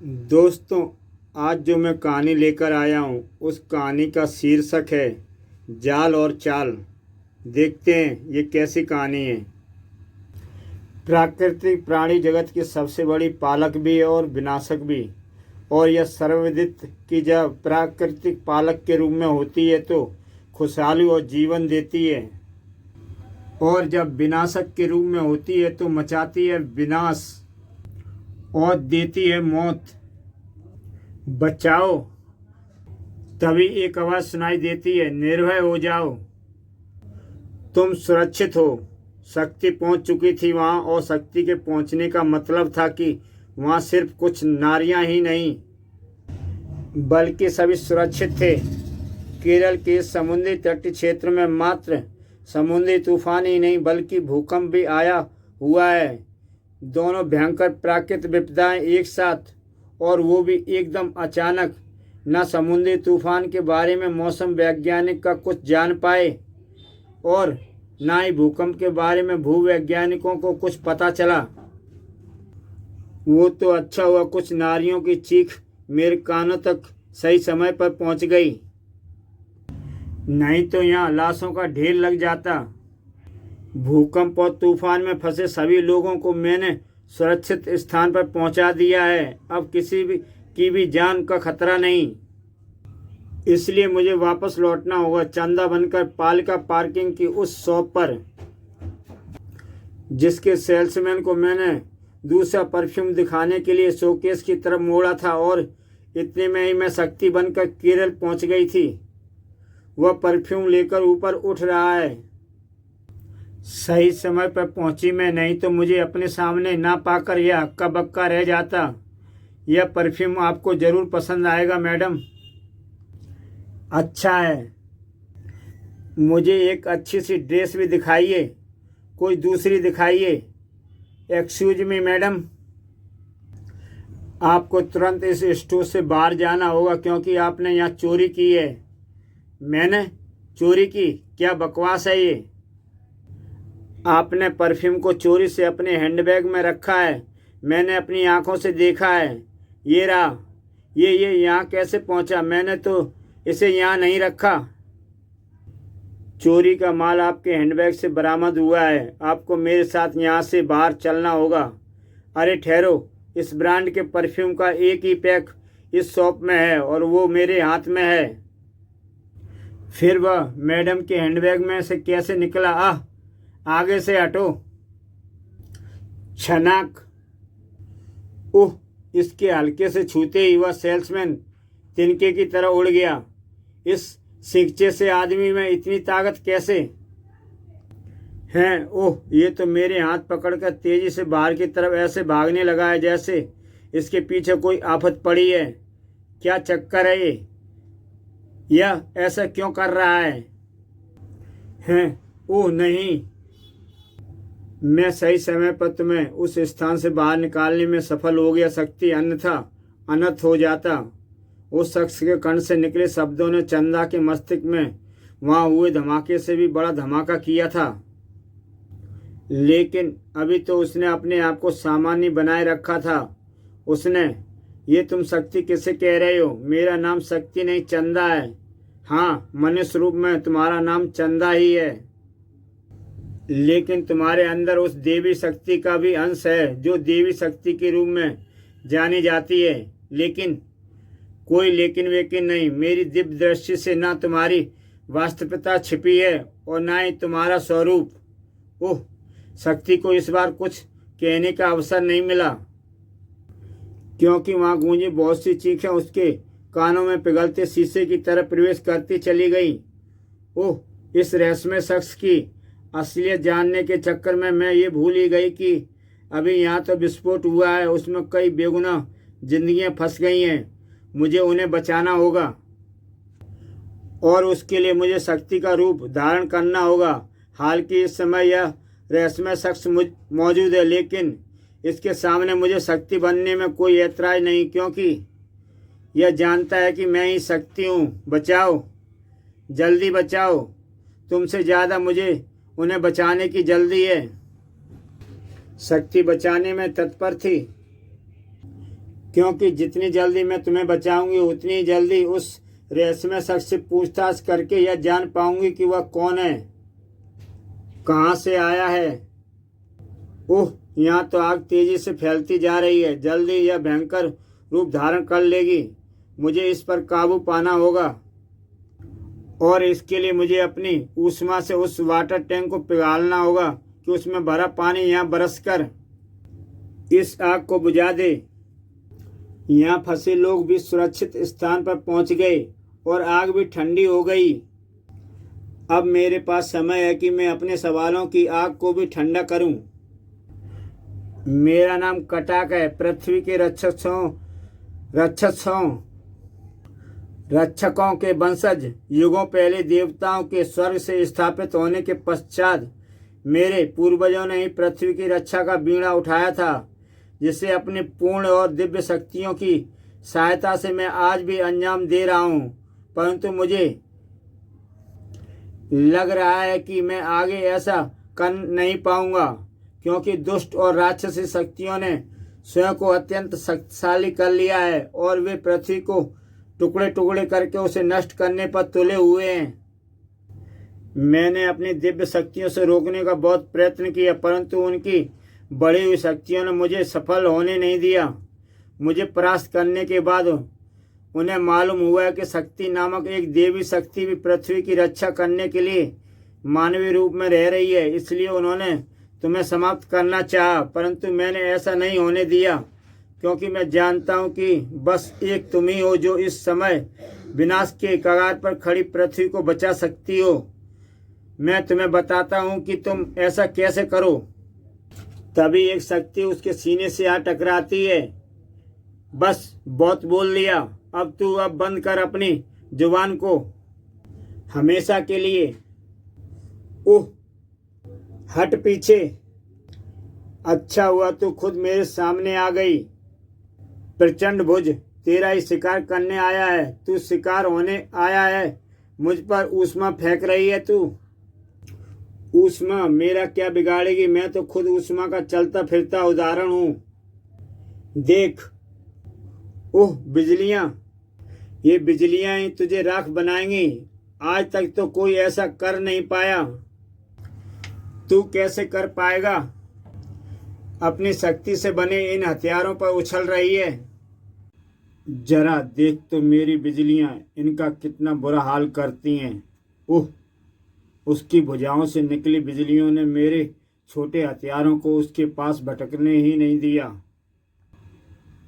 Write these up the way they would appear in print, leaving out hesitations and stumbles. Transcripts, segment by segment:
दोस्तों, आज जो मैं कहानी लेकर आया हूँ उस कहानी का शीर्षक है जाल और चाल। देखते हैं ये कैसी कहानी है। प्राकृतिक प्राणी जगत की सबसे बड़ी पालक भी है और विनाशक भी। और यह सर्वविदित कि जब प्राकृतिक पालक के रूप में होती है तो खुशहाली और जीवन देती है, और जब विनाशक के रूप में होती है तो मचाती है विनाश और देती है मौत। बचाओ। तभी एक आवाज सुनाई देती है, निर्भय हो जाओ, तुम सुरक्षित हो। शक्ति पहुंच चुकी थी वहां, और शक्ति के पहुंचने का मतलब था कि वहां सिर्फ कुछ नारियां ही नहीं बल्कि सभी सुरक्षित थे। केरल के समुद्री तटीय क्षेत्र में मात्र समुद्री तूफान ही नहीं बल्कि भूकंप भी आया हुआ है। दोनों भयंकर प्राकृतिक विपदाएं एक साथ, और वो भी एकदम अचानक। न समुद्री तूफान के बारे में मौसम वैज्ञानिक का कुछ जान पाए, और न ही भूकंप के बारे में भूवैज्ञानिकों को कुछ पता चला। वो तो अच्छा हुआ कुछ नारियों की चीख मेरे कानों तक सही समय पर पहुंच गई, नहीं तो यहाँ लाशों का ढेर लग जाता। भूकंप और तूफान में फंसे सभी लोगों को मैंने सुरक्षित स्थान पर पहुंचा दिया है। अब किसी की भी जान का खतरा नहीं। इसलिए मुझे वापस लौटना होगा, चंदा बनकर पालिका पार्किंग की उस शॉप पर जिसके सेल्समैन को मैंने दूसरा परफ्यूम दिखाने के लिए शोकेस की तरफ मोड़ा था। और इतने में ही मैं शक्ति बनकर केरल पहुंच गई थी। वह परफ्यूम लेकर ऊपर उठ रहा है। सही समय पर पहुंची मैं, नहीं तो मुझे अपने सामने ना पाकर यह हक्का बक्का रह जाता। यह परफ्यूम आपको जरूर पसंद आएगा मैडम। अच्छा है, मुझे एक अच्छी सी ड्रेस भी दिखाइए, कोई दूसरी दिखाइए। एक्सक्यूज मी मैडम, आपको तुरंत इस स्टोर से बाहर जाना होगा क्योंकि आपने यहाँ चोरी की है। मैंने चोरी की? क्या बकवास है ये। आपने परफ्यूम को चोरी से अपने हैंडबैग में रखा है। मैंने अपनी आंखों से देखा है। ये रहा। ये यहाँ कैसे पहुंचा? मैंने तो इसे यहाँ नहीं रखा। चोरी का माल आपके हैंडबैग से बरामद हुआ है। आपको मेरे साथ यहाँ से बाहर चलना होगा। अरे ठहरो, इस ब्रांड के परफ्यूम का एक ही पैक इस शॉप में है और वो मेरे हाथ में है। फिर वह मैडम के हैंडबैग में से कैसे निकला? आगे से हटो। छनाक। ओह, इसके हल्के से छूते ही वह सेल्समैन तिनके की तरह उड़ गया। इस सिक्चे से आदमी में इतनी ताकत कैसे है? ओह, ये तो मेरे हाथ पकड़कर तेजी से बाहर की तरफ ऐसे भागने लगा है जैसे इसके पीछे कोई आफत पड़ी है। क्या चक्कर है ये? यह ऐसा क्यों कर रहा है? ओह नहीं, मैं सही समय पर तुम्हें उस स्थान से बाहर निकालने में सफल हो गया। शक्ति अन्यथा अनर्थ हो जाता। उस शख्स के कर्ण से निकले शब्दों ने चंदा के मस्तिष्क में वहां हुए धमाके से भी बड़ा धमाका किया था। लेकिन अभी तो उसने अपने आप को सामान्य बनाए रखा था। उसने, ये तुम शक्ति किसे कह रहे हो? मेरा नाम शक्ति नहीं, चंदा है। हाँ, मनुष्य रूप में तुम्हारा नाम चंदा ही है, लेकिन तुम्हारे अंदर उस देवी शक्ति का भी अंश है जो देवी शक्ति के रूप में जानी जाती है। लेकिन कोई लेकिन वेकिन नहीं। मेरी दिव्य दृष्टि से ना तुम्हारी वास्तविकता छिपी है और ना ही तुम्हारा स्वरूप। ओह, शक्ति को इस बार कुछ कहने का अवसर नहीं मिला क्योंकि वहां गूंजी बहुत सी चीखें उसके कानों में पिघलते शीशे की तरह प्रवेश करती चली गई। ओह, इस रहस्यमय शख्स की असलियत जानने के चक्कर में मैं ये भूल ही गई कि अभी यहाँ तो विस्फोट हुआ है, उसमें कई बेगुनाह जिंदगियां फंस गई हैं। मुझे उन्हें बचाना होगा और उसके लिए मुझे शक्ति का रूप धारण करना होगा। हालांकि इस समय यह रहस्यमय शख्स मौजूद है, लेकिन इसके सामने मुझे शक्ति बनने में कोई ऐतराज नहीं क्योंकि यह जानता है कि मैं ही शक्ति हूँ। बचाओ, जल्दी बचाओ। तुमसे ज़्यादा मुझे उन्हें बचाने की जल्दी है। शक्ति बचाने में तत्पर थी। क्योंकि जितनी जल्दी मैं तुम्हें बचाऊंगी उतनी जल्दी उस रहस्यमय शख्स से पूछताछ करके यह जान पाऊंगी कि वह कौन है, कहाँ से आया है। ओह, यहाँ तो आग तेजी से फैलती जा रही है। जल्दी यह भयंकर रूप धारण कर लेगी। मुझे इस पर काबू पाना होगा और इसके लिए मुझे अपनी ऊष्मा से उस वाटर टैंक को पिघालना होगा कि उसमें भरा पानी यहाँ बरसकर इस आग को बुझा दे। यहाँ फंसे लोग भी सुरक्षित स्थान पर पहुँच गए और आग भी ठंडी हो गई। अब मेरे पास समय है कि मैं अपने सवालों की आग को भी ठंडा करूं। मेरा नाम कटाक है। पृथ्वी के रक्षकों के वंशज। युगों पहले देवताओं के स्वर्ग से स्थापित होने के पश्चात मेरे पूर्वजों ने ही पृथ्वी की रक्षा का बीड़ा उठाया था, जिसे अपनी पूर्ण और दिव्य शक्तियों की सहायता से मैं आज भी अंजाम दे रहा हूँ। परंतु मुझे लग रहा है कि मैं आगे ऐसा कर नहीं पाऊंगा, क्योंकि दुष्ट और राक्षसी शक्तियों ने स्वयं को अत्यंत शक्तिशाली कर लिया है और वे पृथ्वी को टुकड़े टुकड़े करके उसे नष्ट करने पर तुले हुए हैं। मैंने अपनी दिव्य शक्तियों से रोकने का बहुत प्रयत्न किया, परंतु उनकी बढ़ी हुई शक्तियों ने मुझे सफल होने नहीं दिया। मुझे परास्त करने के बाद उन्हें मालूम हुआ कि शक्ति नामक एक देवी शक्ति भी पृथ्वी की रक्षा करने के लिए मानवीय रूप में रह रही है। इसलिए उन्होंने तुम्हें समाप्त करना चाहा, परंतु मैंने ऐसा नहीं होने दिया, क्योंकि मैं जानता हूँ कि बस एक तुम ही हो जो इस समय विनाश के कगार पर खड़ी पृथ्वी को बचा सकती हो। मैं तुम्हें बताता हूँ कि तुम ऐसा कैसे करो। तभी एक शक्ति उसके सीने से आ टकराती है। बस बहुत बोल लिया, अब तू बंद कर अपनी जुबान को हमेशा के लिए। ओह, हट पीछे। अच्छा हुआ तू खुद मेरे सामने आ गई। प्रचंड भुज, तेरा ही शिकार करने आया है। तू शिकार होने आया है, मुझ पर ऊष्मा फेंक रही है तू। ऊष्मा मेरा क्या बिगाड़ेगी? मैं तो खुद ऊष्मा का चलता फिरता उदाहरण हूँ। देख, ओह बिजलियाँ, ये बिजलियाँ ही तुझे राख बनाएंगी। आज तक तो कोई ऐसा कर नहीं पाया, तू कैसे कर पाएगा? अपनी शक्ति से बने इन हथियारों पर उछल रही है। जरा देख तो मेरी बिजलियाँ, इनका कितना बुरा हाल करती हैं। ओह, उसकी भुजाओं से निकली बिजलियों ने मेरे छोटे हथियारों को उसके पास भटकने ही नहीं दिया।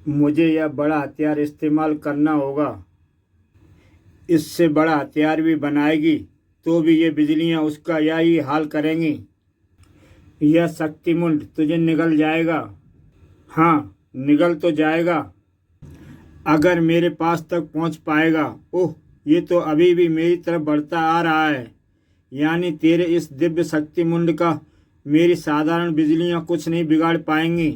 मुझे यह बड़ा हथियार इस्तेमाल करना होगा। इससे बड़ा हथियार भी बनाएगी तो भी ये बिजलियां उसका यही हाल करेंगी। यह शक्तिमुंड तुझे निगल जाएगा। हाँ, निगल तो जाएगा, अगर मेरे पास तक पहुंच पाएगा। ओह, ये तो अभी भी मेरी तरफ बढ़ता आ रहा है। यानी तेरे इस दिव्य शक्तिमुंड का मेरी साधारण बिजलियां कुछ नहीं बिगाड़ पाएंगी।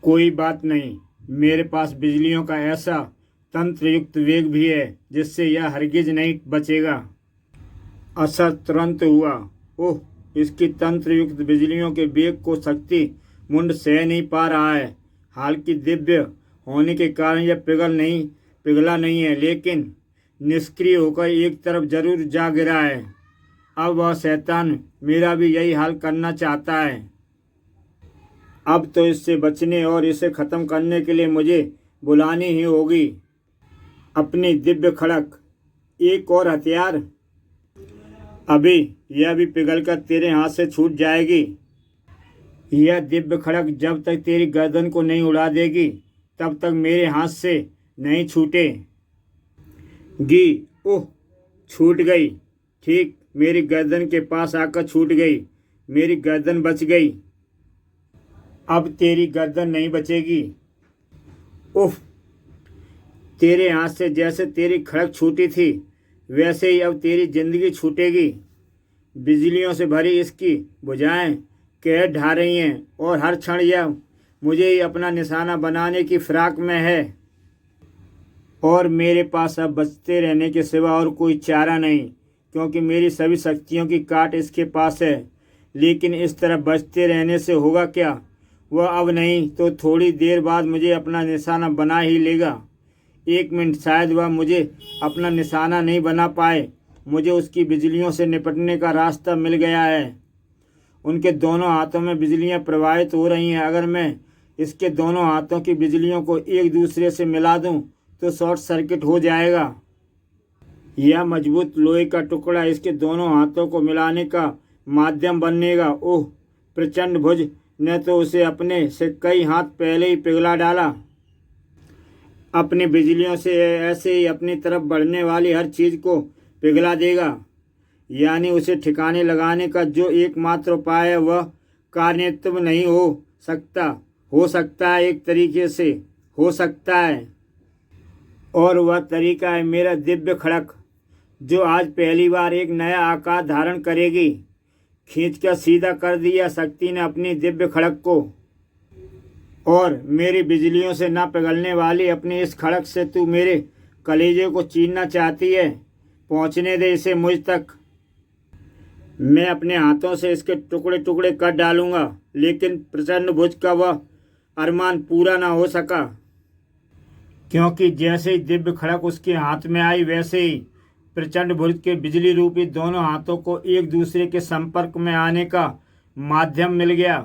कोई बात नहीं, मेरे पास बिजलियों का ऐसा तंत्र युक्त वेग भी है जिससे यह हरगिज नहीं बचेगा। असर तुरंत हुआ। ओह, इसकी तंत्र युक्त बिजलियों के वेग को शक्ति मुंड सह नहीं पा रहा है। हालांकि दिव्य होने के कारण यह पिघला नहीं है, लेकिन निष्क्रिय होकर एक तरफ जरूर जा गिरा है। अब वह शैतान मेरा भी यही हाल करना चाहता है। अब तो इससे बचने और इसे खत्म करने के लिए मुझे बुलानी ही होगी अपनी दिव्य खड़क। एक और हथियार, अभी यह भी पिघलकर तेरे हाथ से छूट जाएगी। यह दिव्य खड़क जब तक तेरी गर्दन को नहीं उड़ा देगी तब तक मेरे हाथ से नहीं छूटेगी। ओह, छूट गई। ठीक मेरी गर्दन के पास आकर छूट गई। मेरी गर्दन बच गई। अब तेरी गर्दन नहीं बचेगी। उफ, तेरे हाथ से जैसे तेरी खड़क छूटी थी वैसे ही अब तेरी जिंदगी छूटेगी। बिजलियों से भरी इसकी भुजाएं कहर ढा रही हैं और हर क्षण यह मुझे ही अपना निशाना बनाने की फिराक में है। और मेरे पास अब बचते रहने के सिवा और कोई चारा नहीं, क्योंकि मेरी सभी शक्तियों की काट इसके पास है। लेकिन इस तरह बचते रहने से होगा क्या? वह अब नहीं तो थोड़ी देर बाद मुझे अपना निशाना बना ही लेगा। 1 मिनट शायद वह मुझे अपना निशाना नहीं बना पाए। मुझे उसकी बिजलियों से निपटने का रास्ता मिल गया है। उनके दोनों हाथों में बिजलियां प्रवाहित हो रही हैं। अगर मैं इसके दोनों हाथों की बिजलियों को एक दूसरे से मिला दूं तो शॉर्ट सर्किट हो जाएगा। यह मजबूत लोहे का टुकड़ा इसके दोनों हाथों को मिलाने का माध्यम बनेगा। ओह, प्रचंड भुज ने तो उसे अपने से कई हाथ पहले ही पिघला डाला। अपनी बिजलियों से ऐसे ही अपनी तरफ बढ़ने वाली हर चीज को पिघला देगा। यानी उसे ठिकाने लगाने का जो एकमात्र उपाय है वह कार्यान्वित नहीं हो सकता है एक तरीके से हो सकता है, और वह तरीका है मेरा दिव्य खड़क, जो आज पहली बार एक नया आकार धारण करेगी। खींचकर सीधा कर दिया शक्ति ने अपनी दिव्य खड़क को, और मेरी बिजलियों से न पिघलने वाली अपनी इस खड़क से तू मेरे कलेजे को चीरना चाहती है। पहुंचने दे इसे मुझ तक। मैं अपने हाथों से इसके टुकड़े टुकड़े कर डालूंगा। लेकिन प्रचंड भुज का वह अरमान पूरा ना हो सका, क्योंकि जैसे ही दिव्य खड़क उसके हाथ में आई वैसे ही प्रचंड भुज के बिजली रूपी दोनों हाथों को एक दूसरे के संपर्क में आने का माध्यम मिल गया।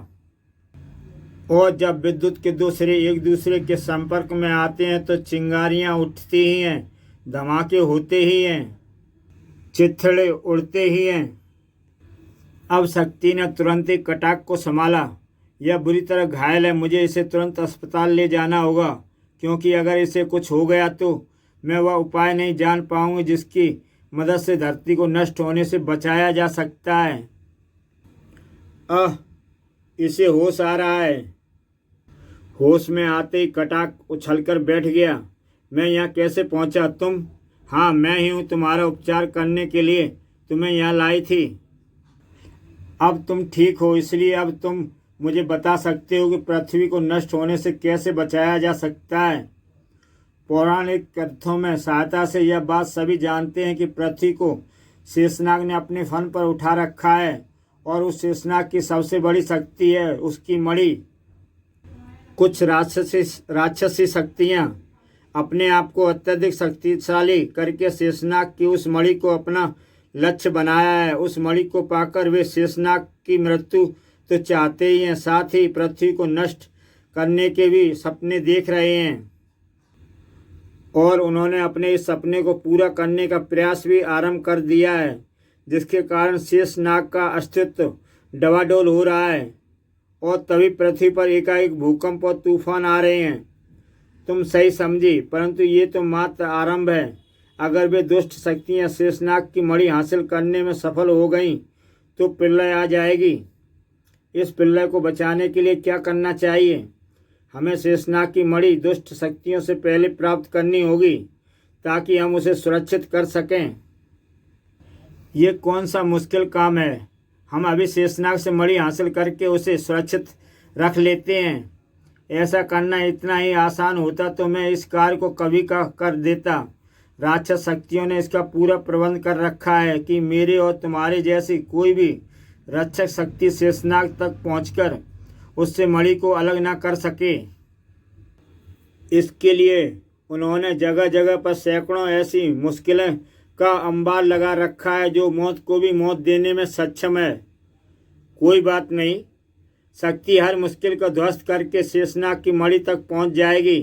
और जब विद्युत के दो सिरे एक दूसरे के संपर्क में आते हैं तो चिंगारियां उठती ही हैं, धमाके होते ही हैं, चिथड़े उड़ते ही हैं। अब शक्ति ने तुरंत ही कटाक को संभाला। यह बुरी तरह घायल है, मुझे इसे तुरंत अस्पताल ले जाना होगा, क्योंकि अगर इसे कुछ हो गया तो मैं वह उपाय नहीं जान पाऊंगी जिसकी मदद से धरती को नष्ट होने से बचाया जा सकता है। इसे होश आ रहा है। होश में आते ही कटाक उछलकर बैठ गया। मैं यहाँ कैसे पहुँचा? तुम? हाँ, मैं ही हूँ। तुम्हारा उपचार करने के लिए तुम्हें यहाँ लाई थी। अब तुम ठीक हो, इसलिए अब तुम मुझे बता सकते हो कि पृथ्वी को नष्ट होने से कैसे बचाया जा सकता है। पौराणिक कथाओं में सहायता से यह बात सभी जानते हैं कि पृथ्वी को शेषनाग ने अपने फन पर उठा रखा है, और उस शेषनाग की सबसे बड़ी शक्ति है उसकी मणि। कुछ राक्षसी शक्तियाँ अपने आप को अत्यधिक शक्तिशाली करके शेषनाग की उस मणि को अपना लक्ष्य बनाया है। उस मणि को पाकर वे शेषनाग की मृत्यु तो चाहते ही हैं, साथ ही पृथ्वी को नष्ट करने के भी सपने देख रहे हैं, और उन्होंने अपने इस सपने को पूरा करने का प्रयास भी आरंभ कर दिया है, जिसके कारण शेषनाग का अस्तित्व डवाडोल हो रहा है। और तभी पृथ्वी पर एकाएक भूकंप और तूफान आ रहे हैं। तुम सही समझी, परंतु ये तो मात्र आरंभ है। अगर वे दुष्ट शक्तियाँ शेषनाग की मणि हासिल करने में सफल हो गईं तो प्रलय आ जाएगी। इस प्रलय को बचाने के लिए क्या करना चाहिए? हमें शेषनाग की मणि दुष्ट शक्तियों से पहले प्राप्त करनी होगी, ताकि हम उसे सुरक्षित कर सकें। ये कौन सा मुश्किल काम है? हम अभी शेषनाग से मणि हासिल करके उसे सुरक्षित रख लेते हैं। ऐसा करना इतना ही आसान होता तो मैं इस कार्य को कभी का कर देता। राक्षस शक्तियों ने इसका पूरा प्रबंध कर रखा है कि मेरे और तुम्हारे जैसी कोई भी रक्षक शक्ति शेषनाग तक पहुंचकर उससे मणि को अलग न कर सके। इसके लिए उन्होंने जगह जगह पर सैकड़ों ऐसी मुश्किलें का अंबार लगा रखा है जो मौत को भी मौत देने में सक्षम है। कोई बात नहीं, शक्ति हर मुश्किल को ध्वस्त करके शेषनाग की मणि तक पहुंच जाएगी।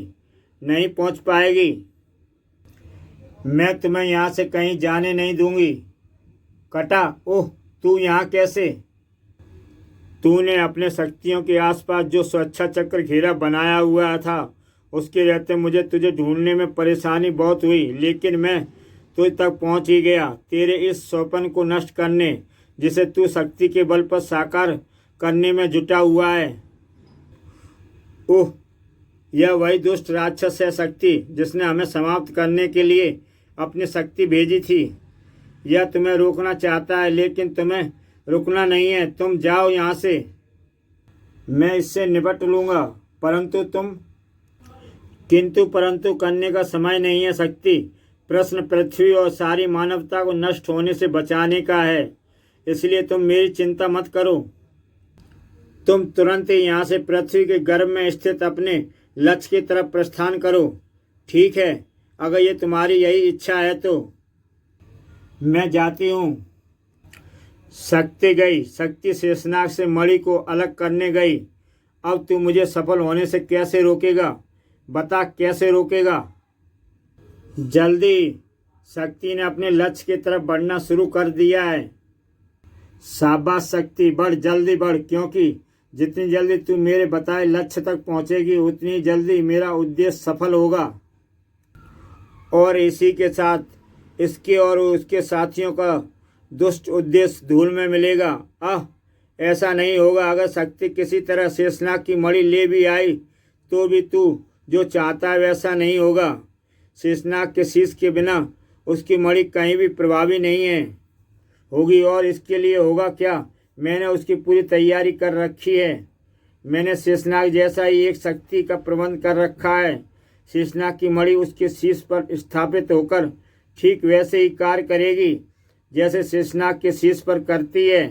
नहीं पहुंच पाएगी। मैं तुम्हें यहाँ से कहीं जाने नहीं दूंगी। कटा, ओह, तू यहाँ कैसे? तूने अपने शक्तियों के आसपास जो सुरक्षा चक्र घेरा बनाया हुआ था उसके रहते मुझे तुझे ढूंढने में परेशानी बहुत हुई, लेकिन मैं तुझ तक पहुंच ही गया तेरे इस स्वप्न को नष्ट करने जिसे तू शक्ति के बल पर साकार करने में जुटा हुआ है। ओह, यह वही दुष्ट राक्षस है शक्ति जिसने हमें समाप्त करने के लिए अपनी शक्ति भेजी थी। यह तुम्हें रोकना चाहता है, लेकिन तुम्हें रुकना नहीं है। तुम जाओ यहाँ से, मैं इससे निपट लूँगा। किंतु परंतु करने का समय नहीं है शक्ति। प्रश्न पृथ्वी और सारी मानवता को नष्ट होने से बचाने का है, इसलिए तुम मेरी चिंता मत करो। तुम तुरंत ही यहाँ से पृथ्वी के गर्भ में स्थित अपने लक्ष्य की तरफ प्रस्थान करो। ठीक है, अगर ये तुम्हारी यही इच्छा है तो मैं जाती हूँ। शक्ति गई। शक्ति शेषनाग से मणि को अलग करने गई। अब तू मुझे सफल होने से कैसे रोकेगा? बता, कैसे रोकेगा? जल्दी। शक्ति ने अपने लक्ष्य की तरफ बढ़ना शुरू कर दिया है। शाबाश शक्ति, बढ़, जल्दी बढ़, क्योंकि जितनी जल्दी तू मेरे बताए लक्ष्य तक पहुंचेगी उतनी जल्दी मेरा उद्देश्य सफल होगा। और इसी के साथ इसके और उसके साथियों का दुष्ट उद्देश्य धूल में मिलेगा। ऐसा नहीं होगा। अगर शक्ति किसी तरह शेषनाग की मणि ले भी आई तो भी तू जो चाहता है वैसा नहीं होगा। शेषनाग के शीश के बिना उसकी मणि कहीं भी प्रभावी नहीं है होगी। और इसके लिए होगा क्या? मैंने उसकी पूरी तैयारी कर रखी है। मैंने शेषनाग जैसा ही एक शक्ति का प्रबंध कर रखा है। शेषनाग की मणि उसके शीश पर स्थापित होकर ठीक वैसे ही कार्य करेगी जैसे शेषनाग के शीश पर करती है।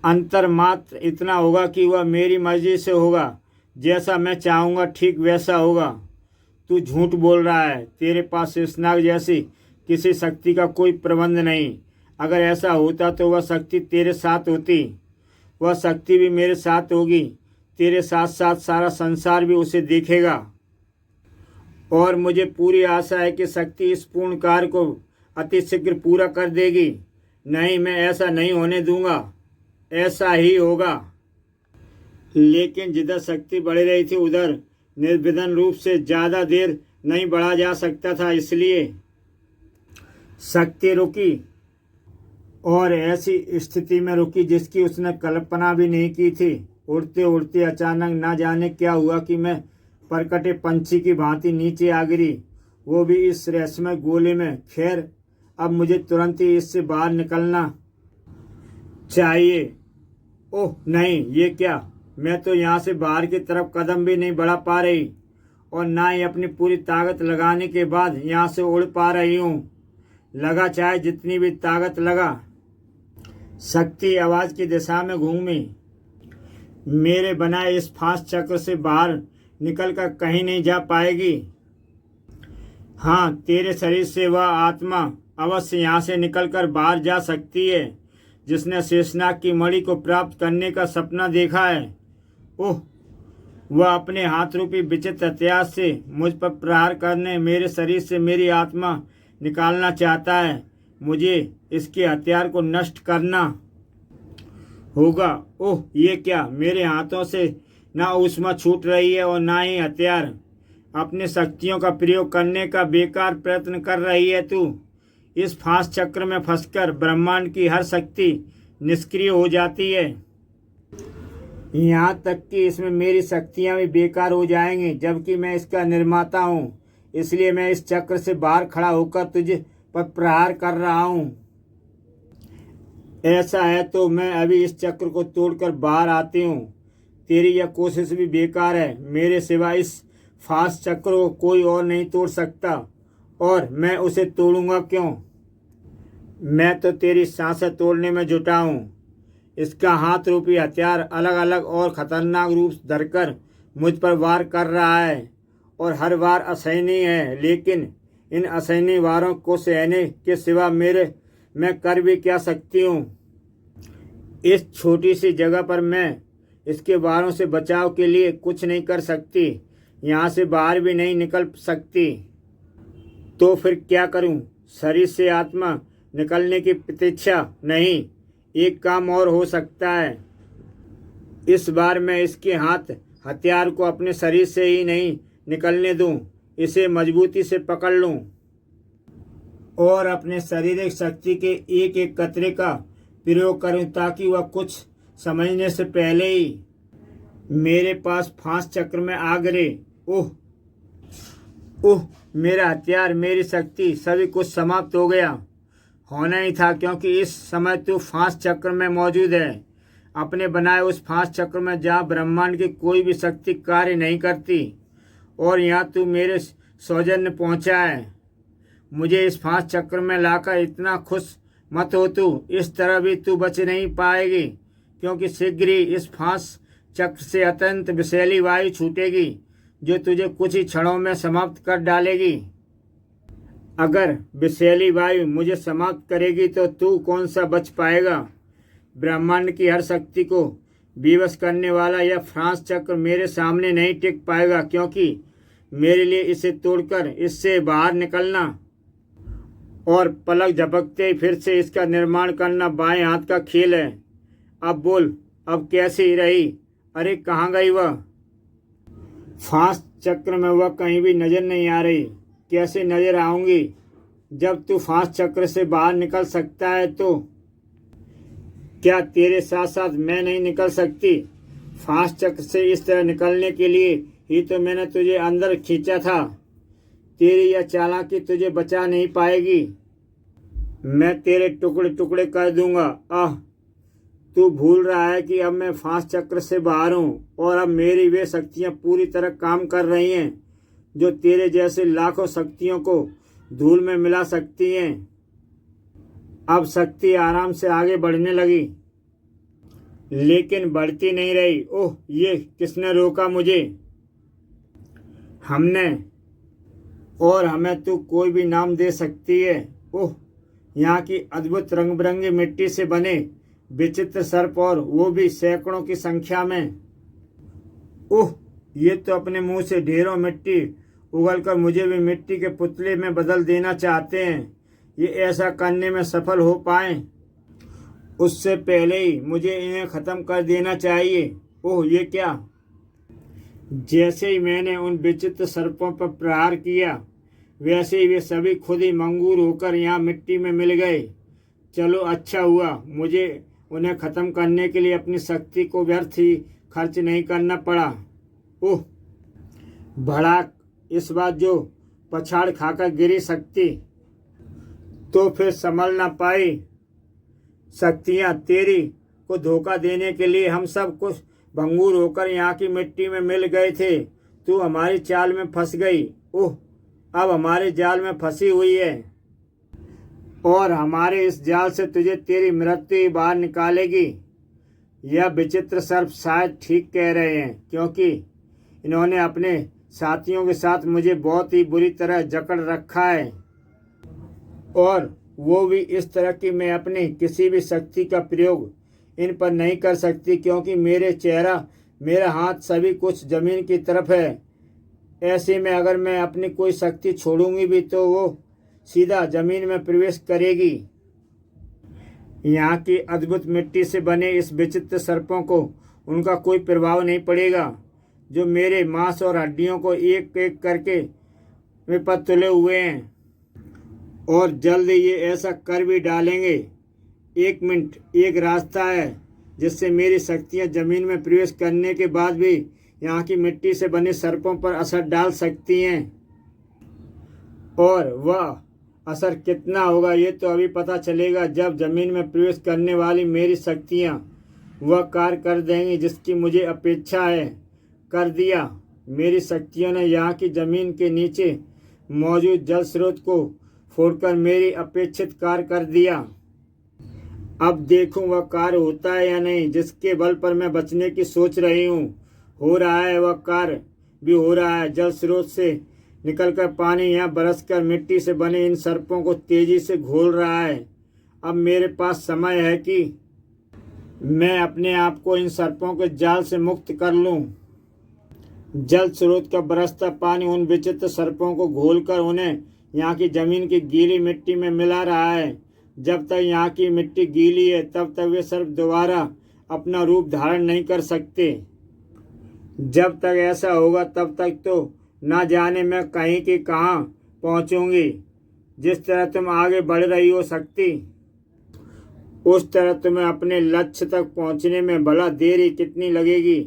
अंतर मात्र इतना होगा कि वह मेरी मर्जी से होगा। जैसा मैं चाहूँगा ठीक वैसा होगा। तू झूठ बोल रहा है। तेरे पास शेषनाग जैसी किसी शक्ति का कोई प्रबंध नहीं। अगर ऐसा होता तो वह शक्ति तेरे साथ होती। वह शक्ति भी मेरे साथ होगी। तेरे साथ साथ सारा संसार भी उसे देखेगा। और मुझे पूरी आशा है कि शक्ति इस पूर्ण कार्य को अति शीघ्र पूरा कर देगी। नहीं, मैं ऐसा नहीं होने दूंगा। ऐसा ही होगा। लेकिन जिधर शक्ति बढ़ रही थी उधर निर्विघ्न रूप से ज़्यादा देर नहीं बढ़ा जा सकता था। इसलिए शक्ति रुकी और ऐसी स्थिति में रुकी जिसकी उसने कल्पना भी नहीं की थी। उड़ते उड़ते अचानक ना जाने क्या हुआ कि मैं परकटे पंछी की भांति नीचे आ गिरी, वो भी इस रहस्यमय गोले में। खैर, अब मुझे तुरंत ही इससे बाहर निकलना चाहिए। ओह नहीं, ये क्या? मैं तो यहाँ से बाहर की तरफ कदम भी नहीं बढ़ा पा रही और ना ही अपनी पूरी ताकत लगाने के बाद यहाँ से उड़ पा रही हूँ। लगा चाहे जितनी भी ताकत लगा। शक्ति आवाज़ की दिशा में घूमी। मेरे बनाए इस फांस चक्र से बाहर निकलकर कहीं नहीं जा पाएगी। हाँ, तेरे शरीर से वह आत्मा अवश्य यहाँ से निकलकर बाहर जा सकती है जिसने शेषनाग की मणि को प्राप्त करने का सपना देखा है। ओह, वह अपने हाथ रूपी विचित्र हथियार से मुझ पर प्रहार करने मेरे शरीर से मेरी आत्मा निकालना चाहता है। मुझे इसके हथियार को नष्ट करना होगा। ओह, ये क्या? मेरे हाथों से ना ऊष्मा छूट रही है और ना ही हथियार। अपने शक्तियों का प्रयोग करने का बेकार प्रयत्न कर रही है तू। इस फांस चक्र में फंसकर ब्रह्मांड की हर शक्ति निष्क्रिय हो जाती है। यहाँ तक कि इसमें मेरी शक्तियाँ भी बेकार हो जाएंगी, जबकि मैं इसका निर्माता हूँ। इसलिए मैं इस चक्र से बाहर खड़ा होकर तुझे पर प्रहार कर रहा हूँ। ऐसा है तो मैं अभी इस चक्र को तोड़कर बाहर आती हूँ। तेरी यह कोशिश भी बेकार है। मेरे सिवा इस फांस चक्र को कोई और नहीं तोड़ सकता और मैं उसे तोड़ूंगा क्यों? मैं तो तेरी सांसें तोड़ने में जुटा हूँ। इसका हाथ रूपी हथियार अलग अलग और खतरनाक रूप धरकर मुझ पर वार कर रहा है और हर वार असहनीय है। लेकिन इन असहनीय वारों को सहने के सिवा मैं कर भी क्या सकती हूँ? इस छोटी सी जगह पर मैं इसके वारों से बचाव के लिए कुछ नहीं कर सकती। यहाँ से बाहर भी नहीं निकल सकती। तो फिर क्या करूँ? शरीर से आत्मा निकलने की प्रतीक्षा नहीं। एक काम और हो सकता है। इस बार मैं इसके हाथ हथियार को अपने शरीर से ही नहीं निकलने दूं। इसे मजबूती से पकड़ लूं और अपने शारीरिक शक्ति के एक एक कतरे का प्रयोग करूं ताकि वह कुछ समझने से पहले ही मेरे पास फांस चक्र में आ गिरे। ओह ओह, मेरा हथियार, मेरी शक्ति, सभी कुछ समाप्त हो गया। होना ही था, क्योंकि इस समय तू फांस चक्र में मौजूद है। अपने बनाए उस फांस चक्र में जहाँ ब्रह्मांड की कोई भी शक्ति कार्य नहीं करती और यहाँ तू मेरे सौजन्य पहुँचा है। मुझे इस फांस चक्र में लाकर इतना खुश मत हो तू। इस तरह भी तू बच नहीं पाएगी। क्योंकि शीघ्र ही इस फांस चक्र से अत्यंत विषैली वायु छूटेगी जो तुझे कुछ ही क्षणों में समाप्त कर डालेगी। अगर विषैली वायु मुझे समाप्त करेगी तो तू कौन सा बच पाएगा। ब्रह्मांड की हर शक्ति को विवश करने वाला यह फ्रांस चक्र मेरे सामने नहीं टिक पाएगा, क्योंकि मेरे लिए इसे तोड़कर इससे बाहर निकलना और पलक झपकते ही फिर से इसका निर्माण करना बाएं हाथ का खेल है। अब बोल, अब कैसी रही? अरे कहाँ गई वह? फांस चक्र में वह कहीं भी नजर नहीं आ रही। कैसे नजर आऊंगी जब तू फांस चक्र से बाहर निकल सकता है? तो क्या तेरे साथ साथ मैं नहीं निकल सकती? फांस चक्र से इस तरह निकलने के लिए ही तो मैंने तुझे अंदर खींचा था। तेरी यह चालाकी तुझे बचा नहीं पाएगी। मैं तेरे टुकड़े टुकड़े कर दूंगा। आह, तू भूल रहा है कि अब मैं फांस चक्र से बाहर हूँ और अब मेरी वे शक्तियाँ पूरी तरह काम कर रही हैं जो तेरे जैसे लाखों शक्तियों को धूल में मिला सकती हैं। अब शक्ति आराम से आगे बढ़ने लगी, लेकिन बढ़ती नहीं रही। ओह, ये किसने रोका मुझे? हमने। और हमें तू कोई भी नाम दे सकती है। ओह, यहाँ की अद्भुत रंग बिरंगी मिट्टी से बने विचित्र सर्प, और वो भी सैकड़ों की संख्या में। ओह, ये तो अपने मुंह से ढेरों मिट्टी उगलकर मुझे भी मिट्टी के पुतले में बदल देना चाहते हैं। ये ऐसा करने में सफल हो पाए उससे पहले ही मुझे इन्हें खत्म कर देना चाहिए। ओह, ये क्या? जैसे ही मैंने उन विचित्र सर्पों पर प्रहार किया वैसे ही वे सभी खुद ही मंगूर होकर यहाँ मिट्टी में मिल गए। चलो, अच्छा हुआ मुझे उन्हें खत्म करने के लिए अपनी शक्ति को व्यर्थ ही खर्च नहीं करना पड़ा। ओह भड़ाक, इस बात जो पछाड़ खाकर गिरी शक्ति तो फिर संभल न पाई। शक्तियाँ तेरी को धोखा देने के लिए हम सब कुछ भंगूर होकर यहाँ की मिट्टी में मिल गए थे। तू हमारी चाल में फंस गई। ओह, अब हमारे जाल में फंसी हुई है और हमारे इस जाल से तुझे तेरी मृत्यु ही बाहर निकालेगी। यह विचित्र सर्प शायद ठीक कह रहे हैं, क्योंकि इन्होंने अपने साथियों के साथ मुझे बहुत ही बुरी तरह जकड़ रखा है, और वो भी इस तरह कि मैं अपनी किसी भी शक्ति का प्रयोग इन पर नहीं कर सकती, क्योंकि मेरे चेहरा, मेरा हाथ, सभी कुछ जमीन की तरफ है। ऐसे में अगर मैं अपनी कोई शक्ति छोड़ूंगी भी तो वो सीधा जमीन में प्रवेश करेगी। यहाँ की अद्भुत मिट्टी से बने इस विचित्र सर्पों को उनका कोई प्रभाव नहीं पड़ेगा, जो मेरे मांस और हड्डियों को एक एक करके वे पर तुले हुए हैं, और जल्द ये ऐसा कर भी डालेंगे। एक मिनट, एक रास्ता है जिससे मेरी शक्तियाँ जमीन में प्रवेश करने के बाद भी यहाँ की मिट्टी से बने सर्पों पर असर डाल सकती हैं, और वह असर कितना होगा ये तो अभी पता चलेगा जब जमीन में प्रवेश करने वाली मेरी शक्तियाँ वह कार्य कर देंगी जिसकी मुझे अपेक्षा है। कर दिया। मेरी शक्तियों ने यहाँ की जमीन के नीचे मौजूद जल स्रोत को फोड़कर मेरी अपेक्षित कार्य कर दिया। अब देखूं वह कार्य होता है या नहीं जिसके बल पर मैं बचने की सोच रही हूँ। हो रहा है, वह कार्य भी हो रहा है। जल स्रोत से निकलकर पानी यहाँ बरसकर मिट्टी से बने इन सर्पों को तेजी से घोल रहा है। अब मेरे पास समय है कि मैं अपने आप को इन सर्पों के जाल से मुक्त कर लूं। जल स्रोत का बरसता पानी उन विचित्र सर्पों को घोलकर उन्हें यहाँ की जमीन की गीली मिट्टी में मिला रहा है। जब तक यहाँ की मिट्टी गीली है तब तक वे सर्प दोबारा अपना रूप धारण नहीं कर सकते। जब तक ऐसा होगा तब तक तो ना जाने मैं कहीं की कहाँ पहुँचूंगी। जिस तरह तुम आगे बढ़ रही हो शक्ति, उस तरह तुम्हें अपने लक्ष्य तक पहुँचने में भला देरी कितनी लगेगी।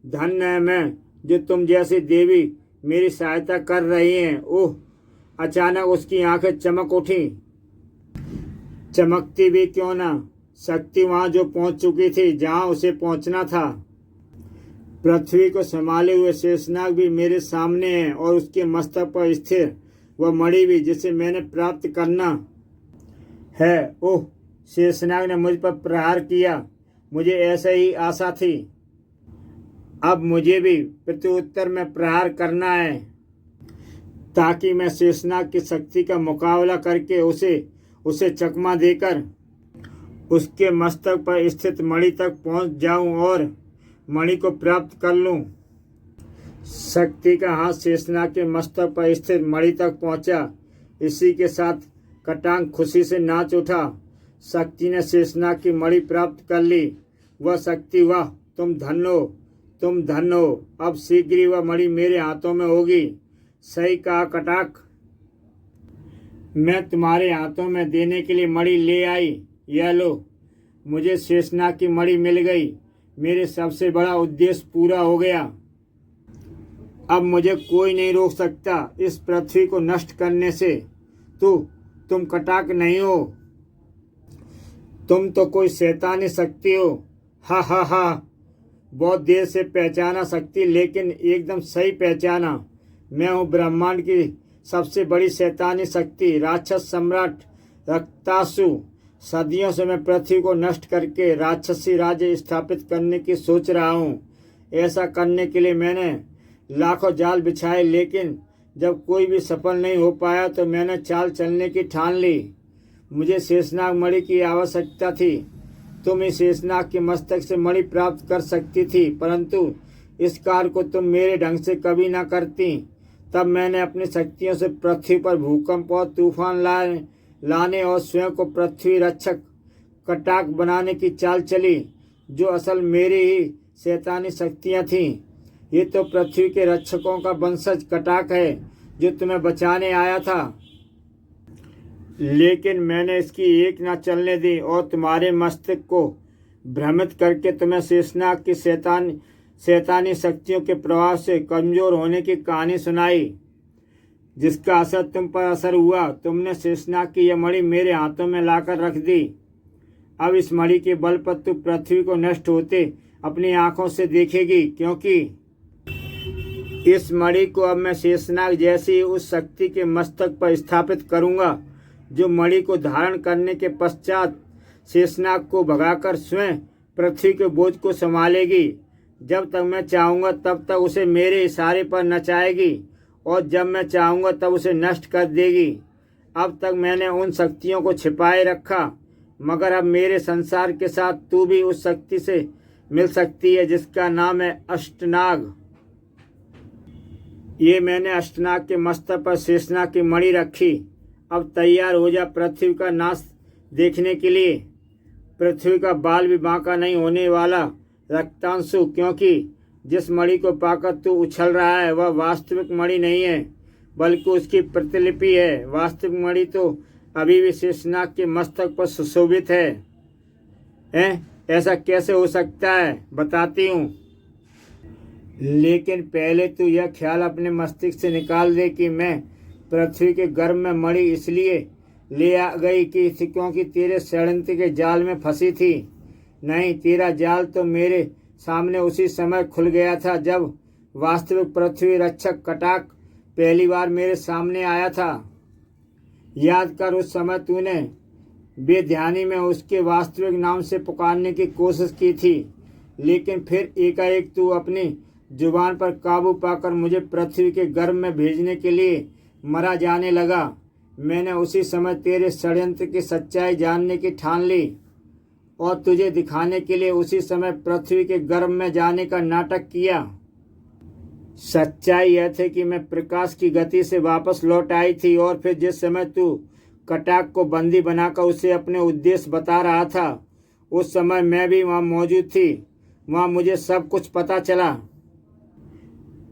धन्य है मैं जो तुम जैसी देवी मेरी सहायता कर रही हैं। ओह, अचानक उसकी आंखें चमक उठी। चमकती भी क्यों ना, शक्ति वहाँ जो पहुँच चुकी थी जहाँ उसे पहुँचना था। पृथ्वी को संभाले हुए शेषनाग भी मेरे सामने है, और उसके मस्तक पर स्थिर वह मणि भी जिसे मैंने प्राप्त करना है। ओह, शेषनाग ने मुझ पर प्रहार किया। मुझे ऐसे ही आशा थी। अब मुझे भी प्रत्युत्तर में प्रहार करना है ताकि मैं शेषनाग की शक्ति का मुकाबला करके उसे चकमा देकर उसके मस्तक पर स्थित मणि तक पहुंच जाऊं और मणि को प्राप्त कर लूं। शक्ति का हाथ शेषनाग के मस्तक पर स्थित मणि तक पहुंचा। इसी के साथ कटांग खुशी से नाच उठा। शक्ति ने शेषनाग की मणि प्राप्त कर ली। वह शक्ति, वाह, तुम धन्य हो। अब शीघ्र ही वह मणि मेरे हाथों में होगी। सही कहा कटाक, मैं तुम्हारे हाथों में देने के लिए मणि ले आई। यह लो, मुझे शेषनाग की मणि मिल गई। मेरे सबसे बड़ा उद्देश्य पूरा हो गया। अब मुझे कोई नहीं रोक सकता इस पृथ्वी को नष्ट करने से। तुम कटाक नहीं हो, तुम तो कोई शैतानी शक्ति हो। हा हा हा, बहुत देर से पहचाना शक्ति, लेकिन एकदम सही पहचाना। मैं हूँ ब्रह्मांड की सबसे बड़ी शैतानी शक्ति, राक्षस सम्राट रक्तासु। सदियों से मैं पृथ्वी को नष्ट करके राक्षसी राज्य स्थापित करने की सोच रहा हूँ। ऐसा करने के लिए मैंने लाखों जाल बिछाए, लेकिन जब कोई भी सफल नहीं हो पाया तो मैंने चाल चलने की ठान ली। मुझे शेषनाग मणि की आवश्यकता थी। तुम इस शेषनाग के मस्तक से मणि प्राप्त कर सकती थी, परंतु इस कार्य को तुम मेरे ढंग से कभी न करती। तब मैंने अपनी शक्तियों से पृथ्वी पर भूकंप और तूफान लाने और स्वयं को पृथ्वी रक्षक कटाक बनाने की चाल चली, जो असल मेरी ही शैतानी शक्तियां थीं। ये तो पृथ्वी के रक्षकों का वंशज कटाक है जो तुम्हें बचाने आया था, लेकिन मैंने इसकी एक न चलने दी और तुम्हारे मस्तिष्क को भ्रमित करके तुम्हें शेषनाग की शैतानी शक्तियों के प्रभाव से कमजोर होने की कहानी सुनाई, जिसका असर तुम पर असर हुआ। तुमने शेषनाग की यह मणि मेरे हाथों में लाकर रख दी। अब इस मणि के बल पर तू पृथ्वी को नष्ट होते अपनी आंखों से देखेगी, क्योंकि इस मणि को अब मैं शेषनाग जैसी उस शक्ति के मस्तक पर स्थापित करूंगा, जो मणि को धारण करने के पश्चात शेषनाग को भगाकर स्वयं पृथ्वी के बोझ को संभालेगी। जब तक मैं चाहूँगा तब तक उसे मेरे इशारे पर नचाएगी और जब मैं चाहूँगा तब उसे नष्ट कर देगी। अब तक मैंने उन शक्तियों को छिपाए रखा, मगर अब मेरे संसार के साथ तू भी उस शक्ति से मिल सकती है जिसका नाम है अष्टनाग। ये मैंने अष्टनाग के मस्तक पर शेषनाग की मणि रखी। अब तैयार हो जा पृथ्वी का नाश देखने के लिए। पृथ्वी का बाल भी बांका नहीं होने वाला रक्तांशु, क्योंकि जिस मणि को पाकर तू उछल रहा है वह वास्तविक मणि नहीं है, बल्कि उसकी प्रतिलिपि है। वास्तविक मणि तो अभी भी शेषनाग के मस्तक पर सुशोभित है। ऐसा कैसे हो सकता है, बताती हूँ। लेकिन पहले तू यह ख्याल अपने मस्तिष्क से निकाल दे कि मैं पृथ्वी के गर्भ में मणि इसलिए ले आ गई क्योंकि तेरे षड्यंत्र के जाल में फंसी थी। नहीं, तेरा जाल तो मेरे सामने उसी समय खुल गया था जब वास्तविक पृथ्वी रक्षक कटाक पहली बार मेरे सामने आया था। याद कर, उस समय तूने बेध्यानी में उसके वास्तविक नाम से पुकारने की कोशिश की थी, लेकिन फिर एकाएक तू अपनी जुबान पर काबू पाकर मुझे पृथ्वी के गर्भ में भेजने के लिए मरा जाने लगा। मैंने उसी समय तेरे षड्यंत्र की सच्चाई जानने की ठान ली और तुझे दिखाने के लिए उसी समय पृथ्वी के गर्भ में जाने का नाटक किया। सच्चाई यह थी कि मैं प्रकाश की गति से वापस लौट आई थी और फिर जिस समय तू कटाक को बंदी बनाकर उसे अपने उद्देश्य बता रहा था, उस समय मैं भी वहाँ मौजूद थी। वहाँ मुझे सब कुछ पता चला।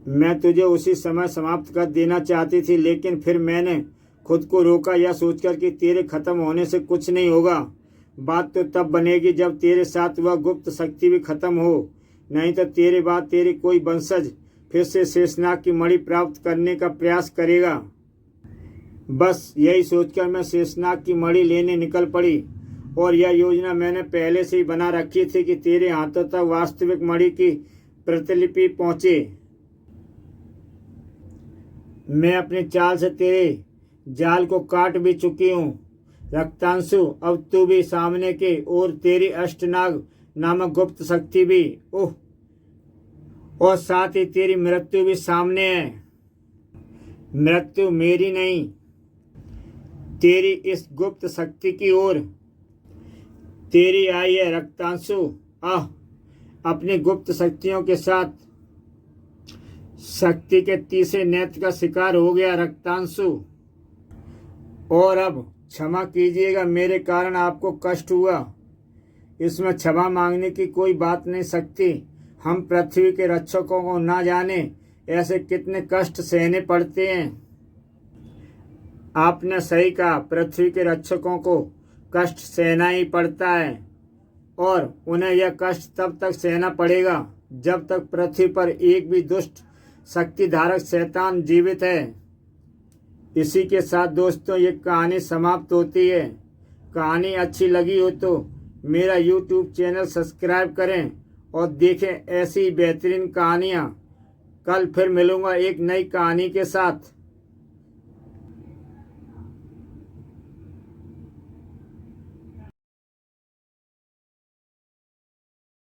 मैं तुझे उसी समय समाप्त कर देना चाहती थी, लेकिन फिर मैंने खुद को रोका, यह सोचकर कि तेरे खत्म होने से कुछ नहीं होगा। बात तो तब बनेगी जब तेरे साथ वह गुप्त शक्ति भी खत्म हो, नहीं तो तेरे बाद तेरे कोई वंशज फिर से शेषनाग की मणि प्राप्त करने का प्रयास करेगा। बस यही सोचकर मैं शेषनाग की मणि लेने निकल पड़ी और यह योजना मैंने पहले से ही बना रखी थी कि तेरे हाथों तक वास्तविक मणि की प्रतिलिपि पहुंचे। मैं अपनी चाल से तेरे जाल को काट भी चुकी हूँ रक्तांशु। अब तू भी सामने के और तेरी अष्टनाग नामक गुप्त शक्ति भी, ओह, और साथ ही तेरी मृत्यु भी सामने है। मृत्यु मेरी नहीं, तेरी इस गुप्त शक्ति की ओर तेरी आई है रक्तांशु। आह, अपनी गुप्त शक्तियों के साथ शक्ति के तीसरे नेत्र का शिकार हो गया रक्तांशु। और अब क्षमा कीजिएगा, मेरे कारण आपको कष्ट हुआ। इसमें क्षमा मांगने की कोई बात नहीं सकती। हम पृथ्वी के रक्षकों को ना जाने ऐसे कितने कष्ट सहने पड़ते हैं। आपने सही कहा, पृथ्वी के रक्षकों को कष्ट सहना ही पड़ता है, और उन्हें यह कष्ट तब तक सहना पड़ेगा जब तक पृथ्वी पर एक भी दुष्ट शक्ति धारक शैतान जीवित है। इसी के साथ दोस्तों ये कहानी समाप्त होती है। कहानी अच्छी लगी हो तो मेरा YouTube चैनल सब्सक्राइब करें और देखें ऐसी बेहतरीन कहानियाँ। कल फिर मिलूँगा एक नई कहानी के साथ।